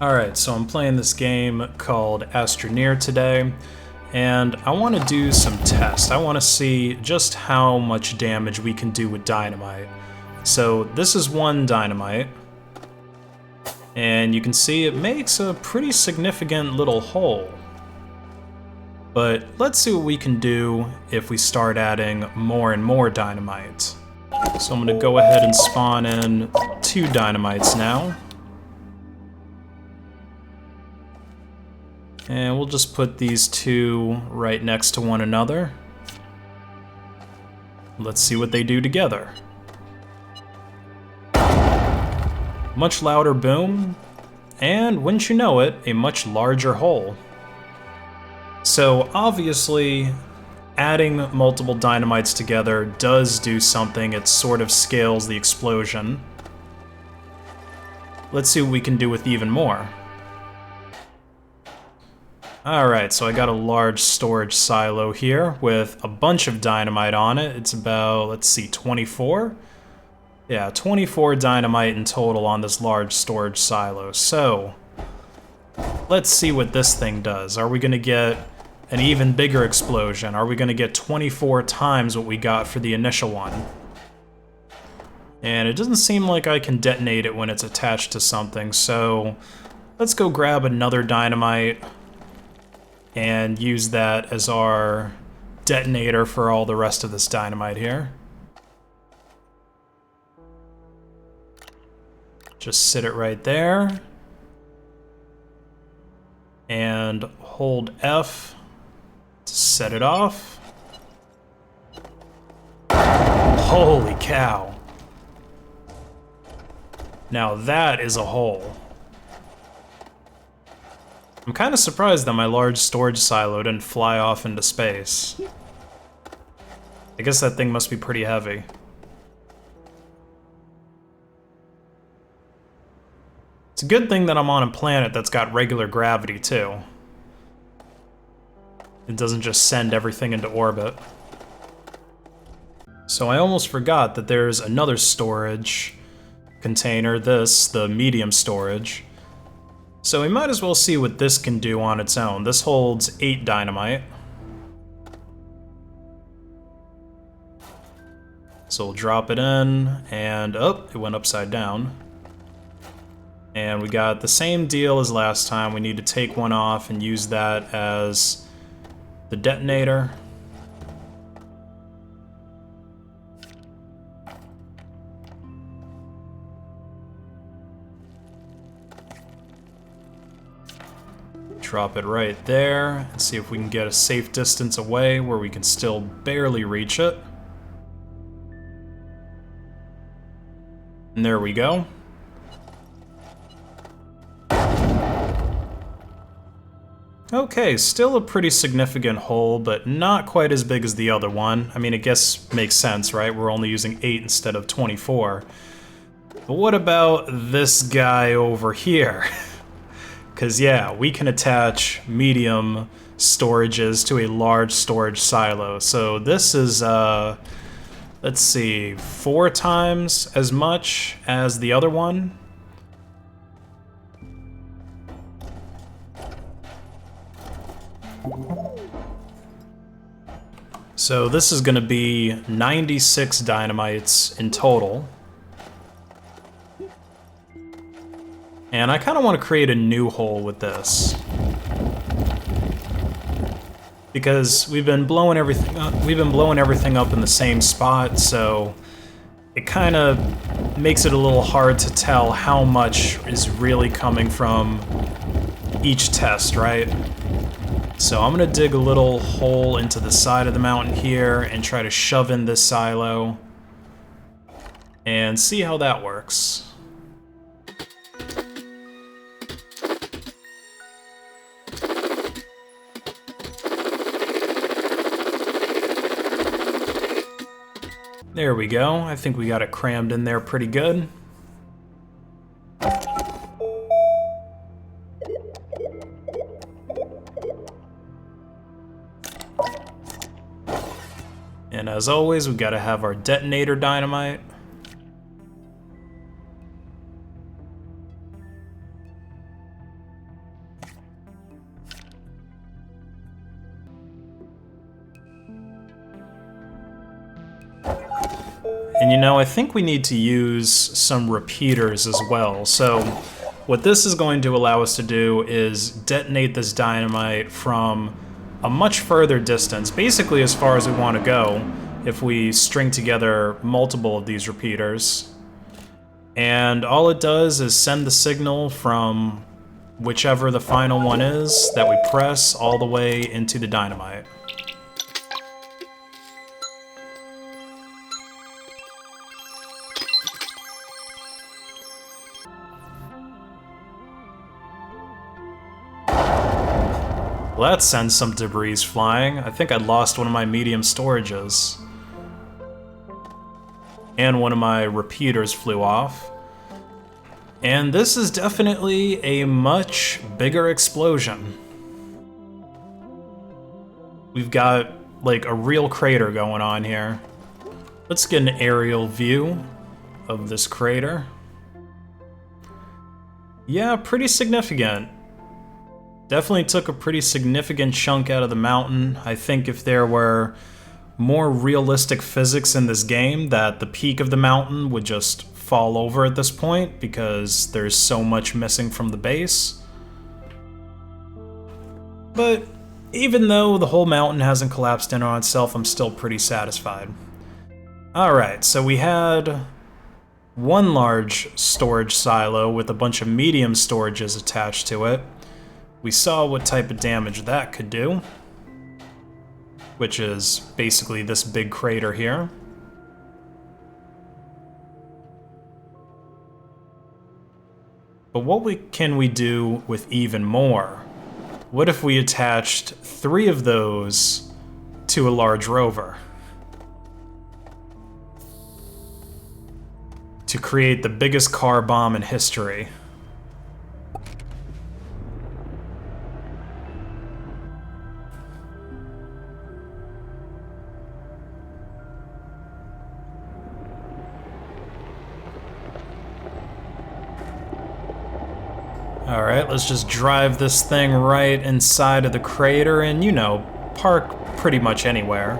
Alright, so I'm playing this game called Astroneer today, and I want to do some tests. I want to see just how much damage we can do with Dynamite. So this is one Dynamite, and you can see it makes a pretty significant little hole. But let's see what we can do if we start adding more and more Dynamite. So I'm going to go ahead and spawn in 2 Dynamites now. And we'll just put these 2 right next to one another. Let's see what they do together. Much louder boom, and wouldn't you know it, a much larger hole. So obviously, adding multiple dynamites together does do something. It sort of scales the explosion. Let's see what we can do with even more. Alright, so I got a large storage silo here with a bunch of dynamite on it. It's about, let's see, 24? Yeah, 24 dynamite in total on this large storage silo. So, let's see what this thing does. Are we going to get an even bigger explosion? Are we going to get 24 times what we got for the initial one? And it doesn't seem like I can detonate it when it's attached to something, so let's go grab another dynamite and use that as our detonator for all the rest of this dynamite here. Just sit it right there. And hold F to set it off. Holy cow. Now that is a hole. I'm kind of surprised that my large storage silo didn't fly off into space. I guess that thing must be pretty heavy. It's a good thing that I'm on a planet that's got regular gravity too. It doesn't just send everything into orbit. So I almost forgot that there's another storage container, the medium storage. So we might as well see what this can do on its own. This holds 8 dynamite. So we'll drop it in, and oh, it went upside down. And we got the same deal as last time. We need to take one off and use that as the detonator. Drop it right there and see if we can get a safe distance away where we can still barely reach it. And there we go. Okay, still a pretty significant hole, but not quite as big as the other one. I mean, I guess makes sense, right? We're only using 8 instead of 24. But what about this guy over here? Because yeah, we can attach medium storages to a large storage silo. So this is, let's see, 4 times as much as the other one. So this is going to be 96 dynamites in total. And I kind of want to create a new hole with this. Because we've been blowing everything up in the same spot, so it kind of makes it a little hard to tell how much is really coming from each test, right? So I'm gonna dig a little hole into the side of the mountain here and try to shove in this silo and see how that works. There we go. I think we got it crammed in there pretty good. And as always, we've got to have our detonator dynamite. And you know, I think we need to use some repeaters as well. So what this is going to allow us to do is detonate this dynamite from a much further distance, basically as far as we want to go, if we string together multiple of these repeaters. And all it does is send the signal from whichever the final one is that we press all the way into the dynamite. Well, that sends some debris flying. I think I lost one of my medium storages. And one of my repeaters flew off. And this is definitely a much bigger explosion. We've got, like, a real crater going on here. Let's get an aerial view of this crater. Yeah, pretty significant. Definitely took a pretty significant chunk out of the mountain. I think if there were more realistic physics in this game, that the peak of the mountain would just fall over at this point because there's so much missing from the base. But even though the whole mountain hasn't collapsed in on itself, I'm still pretty satisfied. Alright, so we had one large storage silo with a bunch of medium storages attached to it. We saw what type of damage that could do, which is basically this big crater here. But what can we do with even more? What if we attached 3 of those to a large rover to create the biggest car bomb in history? Alright, let's just drive this thing right inside of the crater and, you know, park pretty much anywhere.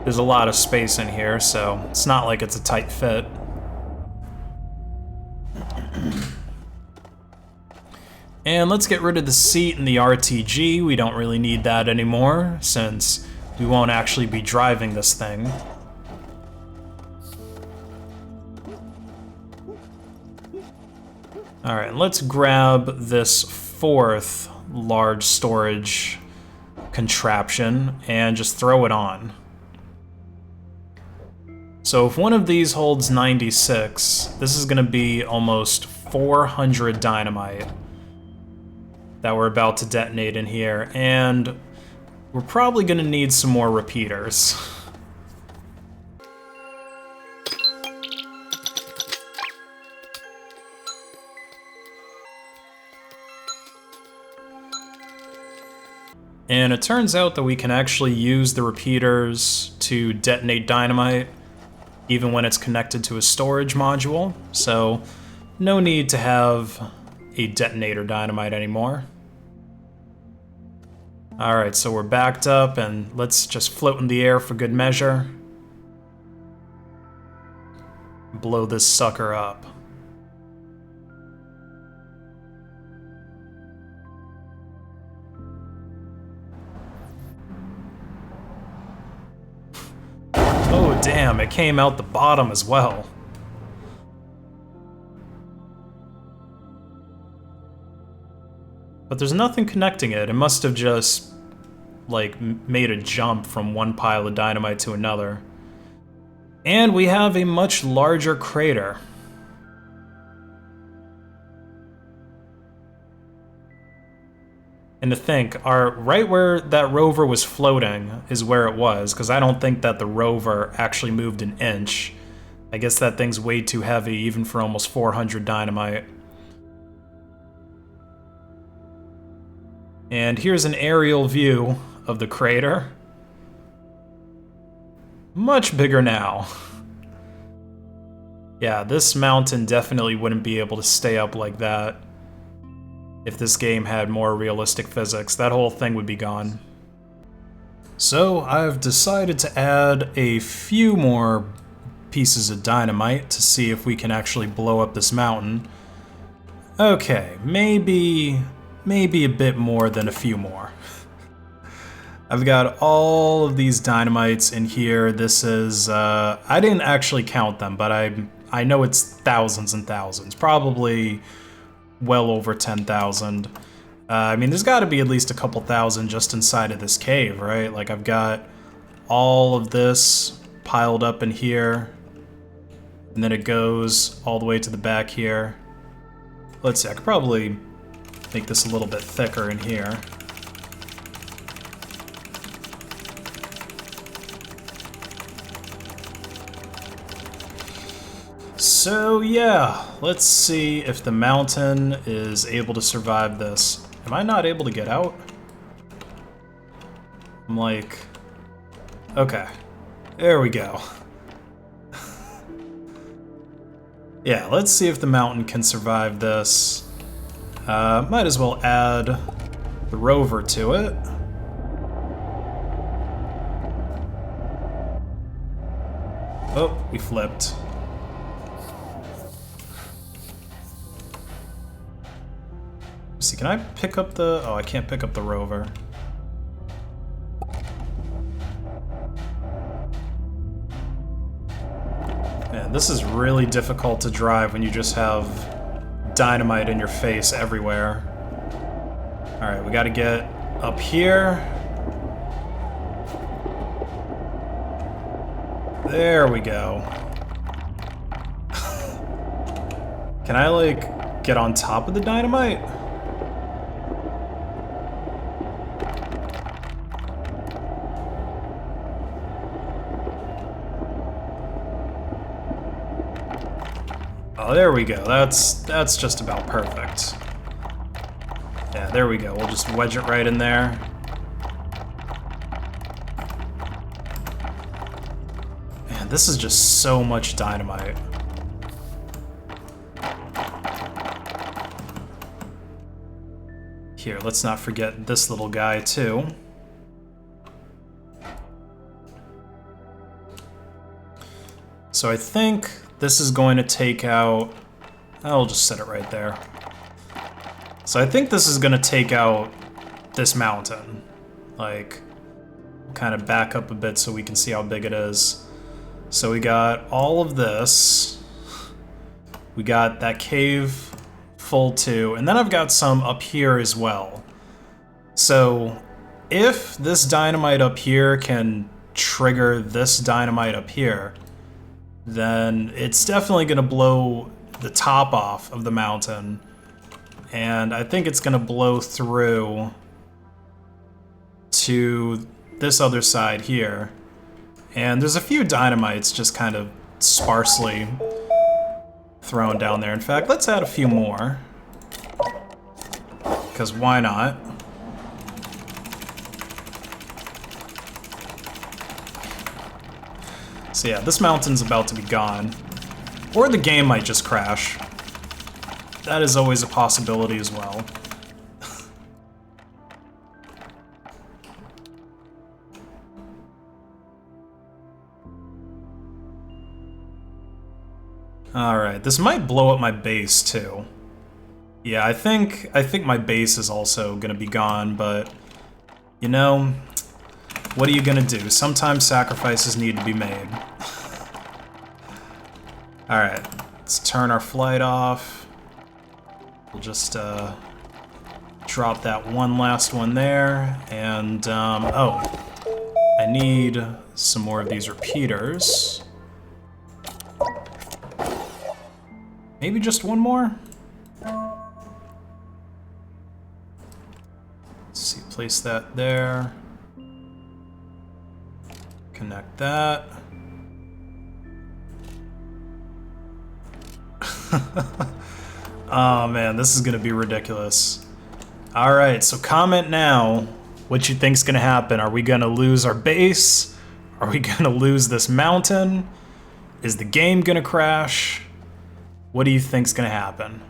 There's a lot of space in here, so it's not like it's a tight fit. And let's get rid of the seat and the RTG. We don't really need that anymore, since we won't actually be driving this thing. Alright, let's grab this 4th large storage contraption and just throw it on. So if one of these holds 96, this is going to be almost 400 dynamite that we're about to detonate in here, and we're probably going to need some more repeaters. And it turns out that we can actually use the repeaters to detonate dynamite even when it's connected to a storage module, so no need to have a detonator dynamite anymore. Alright, so we're backed up, and let's just float in the air for good measure. Blow this sucker up. Oh damn, it came out the bottom as well. But there's nothing connecting it. It must have just, like, made a jump from one pile of dynamite to another. And we have a much larger crater. And to think, right where that rover was floating is where it was, because I don't think that the rover actually moved an inch. I guess that thing's way too heavy, even for almost 400 dynamite. And here's an aerial view of the crater. Much bigger now. Yeah, this mountain definitely wouldn't be able to stay up like that if this game had more realistic physics. That whole thing would be gone. So I've decided to add a few more pieces of dynamite to see if we can actually blow up this mountain. Okay, maybe a bit more than a few more. I've got all of these dynamites in here. This is, I didn't actually count them, but I know it's thousands and thousands, probably well over 10,000. I mean, there's got to be at least a couple thousand just inside of this cave, right? Like, I've got all of this piled up in here, and then it goes all the way to the back here. Let's see, I could probably make this a little bit thicker in here. So yeah, let's see if the mountain is able to survive this. Am I not able to get out? I'm like... Okay. There we go. Yeah, let's see if the mountain can survive this. Might as well add the rover to it. Oh, we flipped. See, can I pick up the... Oh, I can't pick up the rover. Man, this is really difficult to drive when you just have dynamite in your face everywhere. Alright, we gotta get up here. There we go. Can I, like, get on top of the dynamite? Oh, there we go. That's just about perfect. Yeah, there we go. We'll just wedge it right in there. Man, this is just so much dynamite. Here, let's not forget this little guy, too. So I think this is going to take out... I'll just set it right there. So I think this is going to take out this mountain. Like, kind of back up a bit so we can see how big it is. So we got all of this. We got that cave full too. And then I've got some up here as well. So if this dynamite up here can trigger this dynamite up here, then it's definitely going to blow the top off of the mountain. And I think it's going to blow through to this other side here. And there's a few dynamites just kind of sparsely thrown down there. In fact, let's add a few more. Because why not? So yeah, this mountain's about to be gone. Or the game might just crash. That is always a possibility as well. Alright, this might blow up my base too. Yeah, I think my base is also gonna be gone, but you know, what are you gonna do? Sometimes sacrifices need to be made. Alright, let's turn our flight off. We'll just drop that one last one there, and oh, I need some more of these repeaters. Maybe just one more? Let's see, place that there. Connect that. Oh man, this is gonna be ridiculous. Alright, so comment now what you think's gonna happen. Are we gonna lose our base? Are we gonna lose this mountain? Is the game gonna crash? What do you think's gonna happen?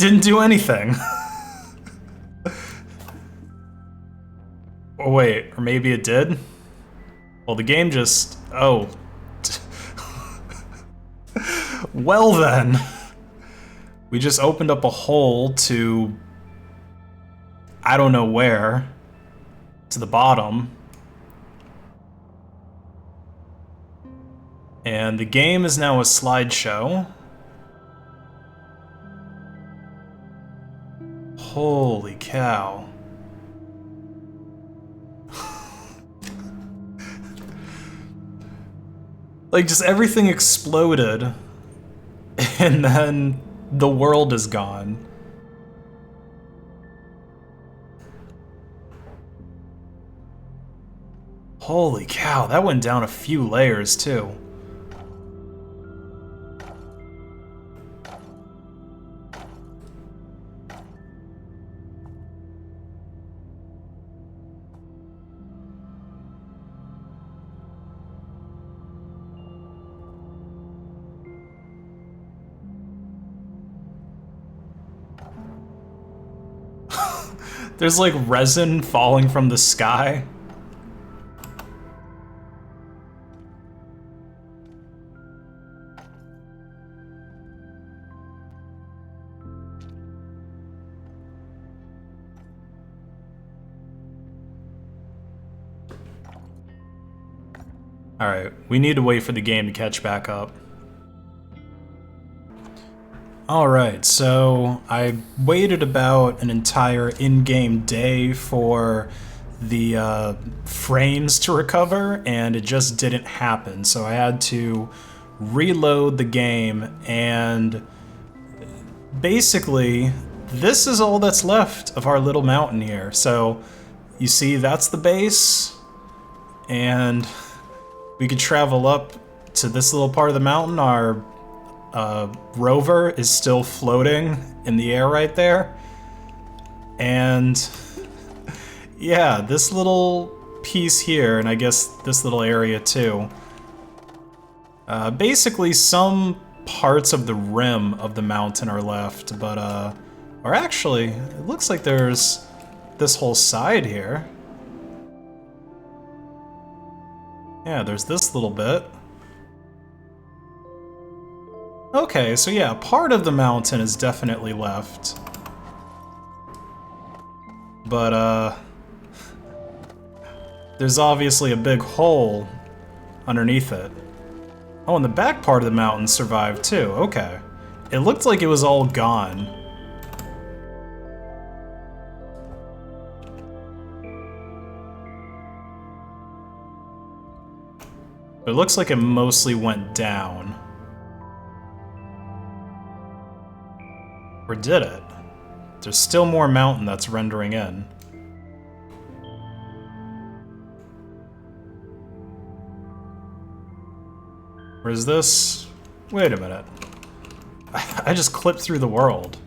didn't do anything. Oh, wait, or maybe it did? Well, the game just... Oh. Well then. We just opened up a hole to... I don't know where. To the bottom. And the game is now a slideshow. Holy cow. Like, just everything exploded, and then the world is gone. Holy cow, that went down a few layers, too. There's like resin falling from the sky. Alright, we need to wait for the game to catch back up. Alright, so I waited about an entire in-game day for the frames to recover, and it just didn't happen. So I had to reload the game, and basically, this is all that's left of our little mountain here. So, you see, that's the base, and we could travel up to this little part of the mountain. Our rover is still floating in the air right there. And yeah, this little piece here, and I guess this little area too. Basically, some parts of the rim of the mountain are left, but, or actually, it looks like there's this whole side here. Yeah, there's this little bit. Okay, so yeah, part of the mountain is definitely left. But, there's obviously a big hole underneath it. Oh, and the back part of the mountain survived too, okay. It looked like it was all gone. But it looks like it mostly went down. Or did it? There's still more mountain that's rendering in. Or is this... Wait a minute. I just clipped through the world.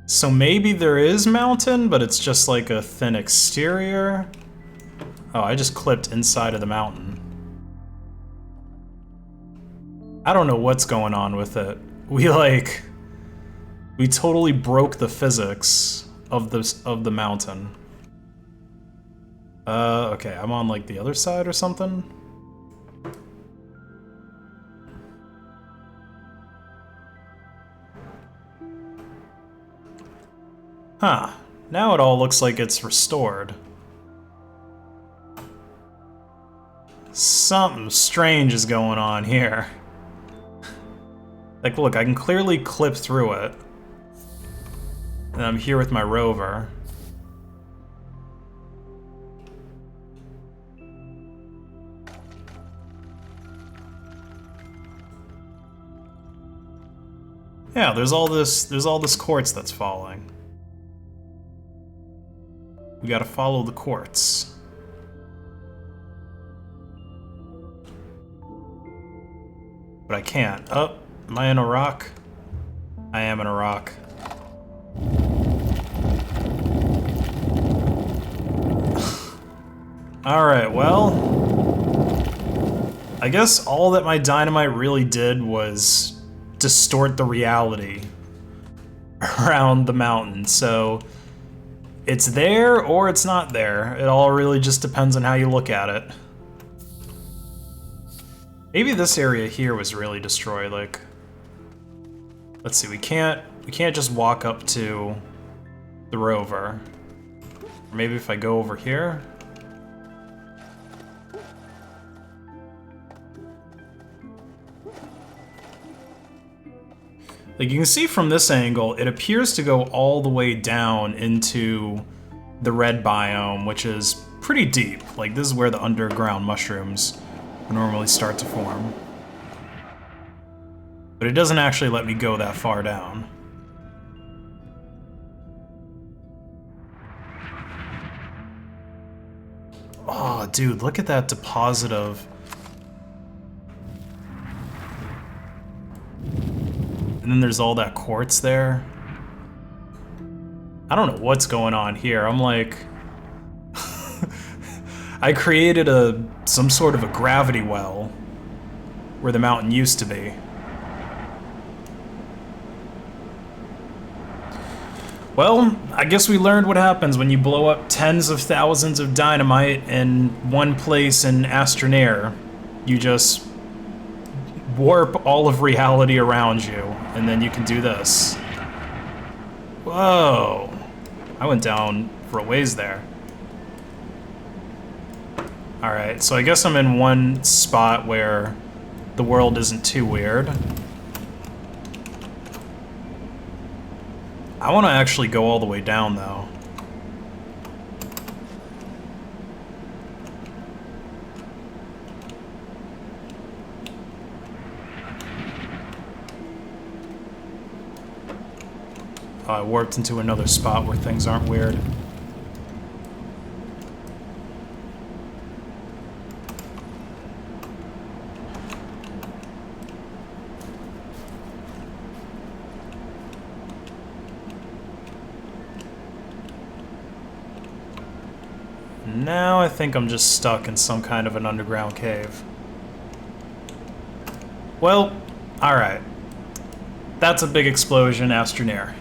So maybe there is mountain, but it's just like a thin exterior? Oh, I just clipped inside of the mountain. I don't know what's going on with it. We totally broke the physics of the mountain. Okay, I'm on like the other side or something? Huh, now it all looks like it's restored. Something strange is going on here. Like, look, I can clearly clip through it. And I'm here with my rover. Yeah, there's all this quartz that's falling. We gotta follow the quartz. But I can't. Oh, am I in a rock? I am in a rock. Alright, well... I guess all that my dynamite really did was distort the reality around the mountain, so it's there or it's not there. It all really just depends on how you look at it. Maybe this area here was really destroyed, like... Let's see, we can't just walk up to the rover. Or maybe if I go over here... Like, you can see from this angle, it appears to go all the way down into the red biome, which is pretty deep. Like, this is where the underground mushrooms normally start to form. But it doesn't actually let me go that far down. Oh, dude, look at that deposit of... And then there's all that quartz there. I don't know what's going on here. I'm like... I created some sort of a gravity well where the mountain used to be. Well, I guess we learned what happens when you blow up tens of thousands of dynamite in one place in Astroneer. You just warp all of reality around you, and then you can do this. Whoa. I went down for a ways there. Alright, so I guess I'm in one spot where the world isn't too weird. I want to actually go all the way down, though. Oh, I warped into another spot where things aren't weird. Now I think I'm just stuck in some kind of an underground cave. Well, alright. That's a big explosion, Astroneer.